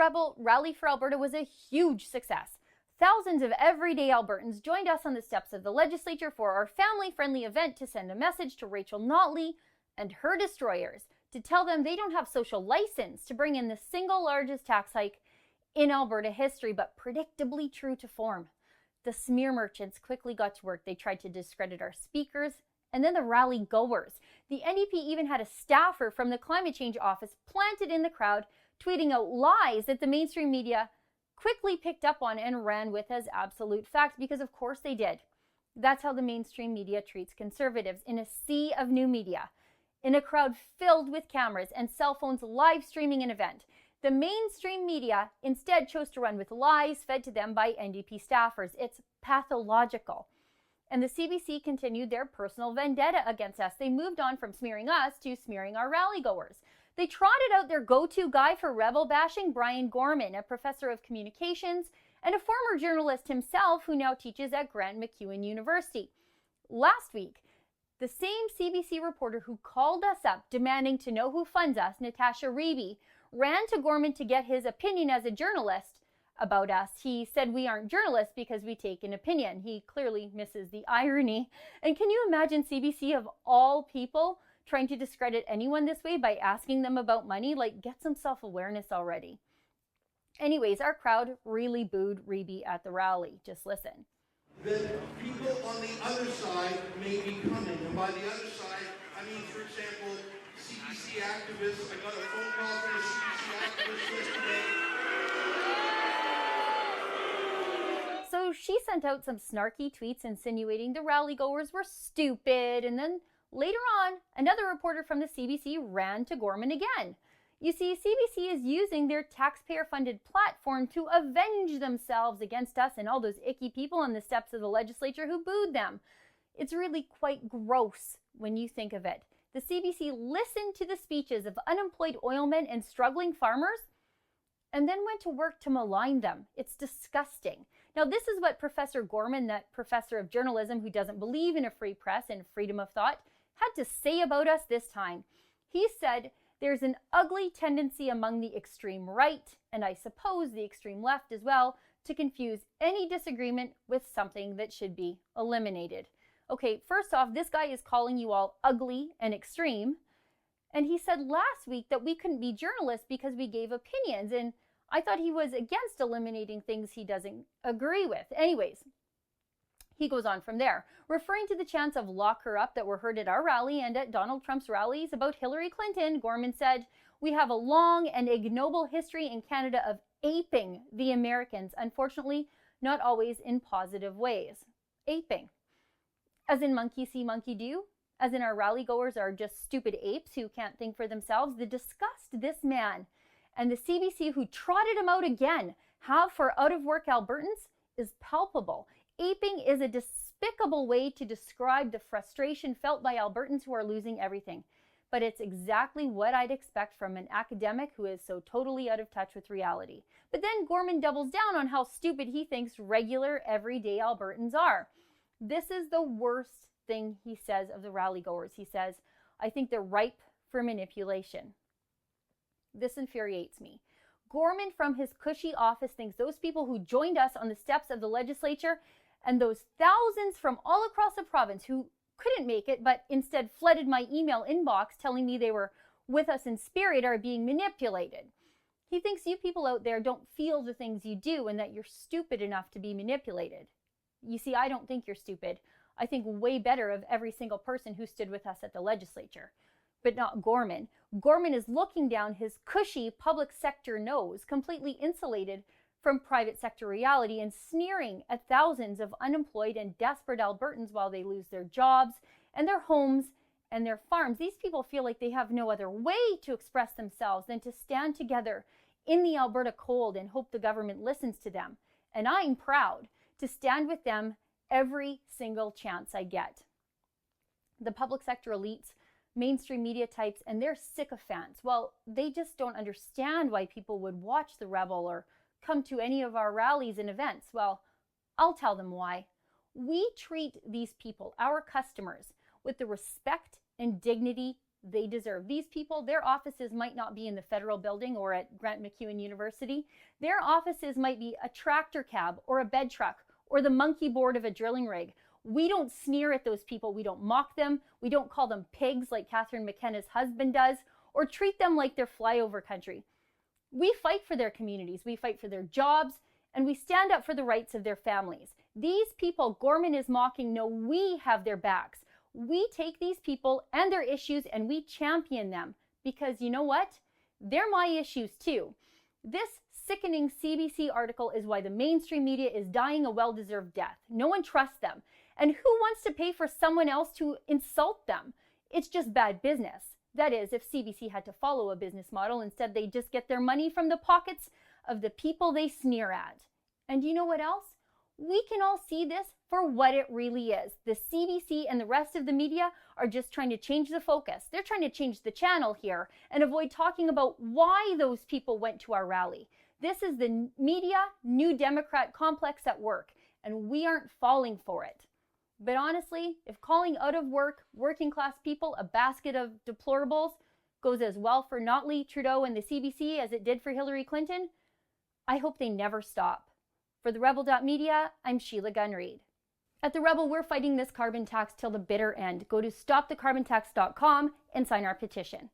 Rebel Rally for Alberta was a huge success. Thousands of everyday Albertans joined us on the steps of the legislature for our family-friendly event to send a message to Rachel Notley and her destroyers to tell them they don't have social license to bring in the single largest tax hike in Alberta history, but predictably true to form. The smear merchants quickly got to work. They tried to discredit our speakers, and then the rally-goers. The NDP even had a staffer from the Climate Change Office planted in the crowd, tweeting out lies that the mainstream media quickly picked up on and ran with as absolute fact, because of course they did. That's how the mainstream media treats conservatives, in a sea of new media, in a crowd filled with cameras and cell phones live streaming an event. The mainstream media instead chose to run with lies fed to them by NDP staffers. It's pathological. And the CBC continued their personal vendetta against us. They moved on from smearing us to smearing our rally-goers. They trotted out their go-to guy for rebel bashing, Brian Gorman, a professor of communications and a former journalist himself who now teaches at Grant MacEwan University. Last week, the same CBC reporter who called us up demanding to know who funds us, Natasha Reeby, ran to Gorman to get his opinion as a journalist about us. He said we aren't journalists because we take an opinion. He clearly misses the irony. And can you imagine CBC, of all people, trying to discredit anyone this way by asking them about money? Like, get some self-awareness already. Anyways, our crowd really booed Reeby at the rally. Just listen. That people on the other side may be coming. And by the other side, I mean, for example, CBC activists. I got a phone call from a CBC activist yesterday. So she sent out some snarky tweets insinuating the rally-goers were stupid, and then later on, another reporter from the CBC ran to Gorman again. You see, CBC is using their taxpayer-funded platform to avenge themselves against us and all those icky people on the steps of the legislature who booed them. It's really quite gross when you think of it. The CBC listened to the speeches of unemployed oilmen and struggling farmers and then went to work to malign them. It's disgusting. Now, this is what Professor Gorman, that professor of journalism who doesn't believe in a free press and freedom of thought, had to say about us this time. He said, there's an ugly tendency among the extreme right, and I suppose the extreme left as well, to confuse any disagreement with something that should be eliminated. Okay, first off, this guy is calling you all ugly and extreme. And he said last week that we couldn't be journalists because we gave opinions. And I thought he was against eliminating things he doesn't agree with. Anyways, he goes on from there, referring to the chants of lock her up that were heard at our rally and at Donald Trump's rallies about Hillary Clinton. Gorman said, we have a long and ignoble history in Canada of aping the Americans, unfortunately, not always in positive ways. Aping. As in monkey see, monkey do? As in our rally-goers are just stupid apes who can't think for themselves? The disgust this man and the CBC who trotted him out again have for out-of-work Albertans is palpable. Aping is a despicable way to describe the frustration felt by Albertans who are losing everything. But it's exactly what I'd expect from an academic who is so totally out of touch with reality. But then Gorman doubles down on how stupid he thinks regular, everyday Albertans are. This is the worst thing he says of the rally-goers. He says, I think they're ripe for manipulation. This infuriates me. Gorman from his cushy office thinks those people who joined us on the steps of the legislature and those thousands from all across the province who couldn't make it but instead flooded my email inbox telling me they were with us in spirit are being manipulated. He thinks you people out there don't feel the things you do and that you're stupid enough to be manipulated. You see, I don't think you're stupid. I think way better of every single person who stood with us at the legislature. But not Gorman. Gorman is looking down his cushy public sector nose, completely insulated from private sector reality, and sneering at thousands of unemployed and desperate Albertans while they lose their jobs and their homes and their farms. These people feel like they have no other way to express themselves than to stand together in the Alberta cold and hope the government listens to them. And I'm proud to stand with them every single chance I get. The public sector elites, mainstream media types, and their sycophants, well, they just don't understand why people would watch The Rebel or come to any of our rallies and events. Well, I'll tell them why. We treat these people, our customers, with the respect and dignity they deserve. These people, their offices might not be in the federal building or at Grant MacEwan University. Their offices might be a tractor cab or a bed truck or the monkey board of a drilling rig. We don't sneer at those people. We don't mock them. We don't call them pigs like Catherine McKenna's husband does, or treat them like they're flyover country. We fight for their communities. We fight for their jobs, and we stand up for the rights of their families. These people Gorman is mocking know we have their backs. We take these people and their issues and we champion them because you know what? They're my issues too. This sickening CBC article is why the mainstream media is dying a well-deserved death. No one trusts them. And who wants to pay for someone else to insult them? It's just bad business. That is, if CBC had to follow a business model, instead they just get their money from the pockets of the people they sneer at. And you know what else? We can all see this for what it really is. The CBC and the rest of the media are just trying to change the focus. They're trying to change the channel here and avoid talking about why those people went to our rally. This is the media New Democrat complex at work, and we aren't falling for it. But honestly, if calling out of work, working class people a basket of deplorables goes as well for Notley, Trudeau, and the CBC as it did for Hillary Clinton, I hope they never stop. For the Rebel.media, I'm Sheila Gunn-Reid. At The Rebel, we're fighting this carbon tax till the bitter end. Go to stopthecarbontax.com and sign our petition.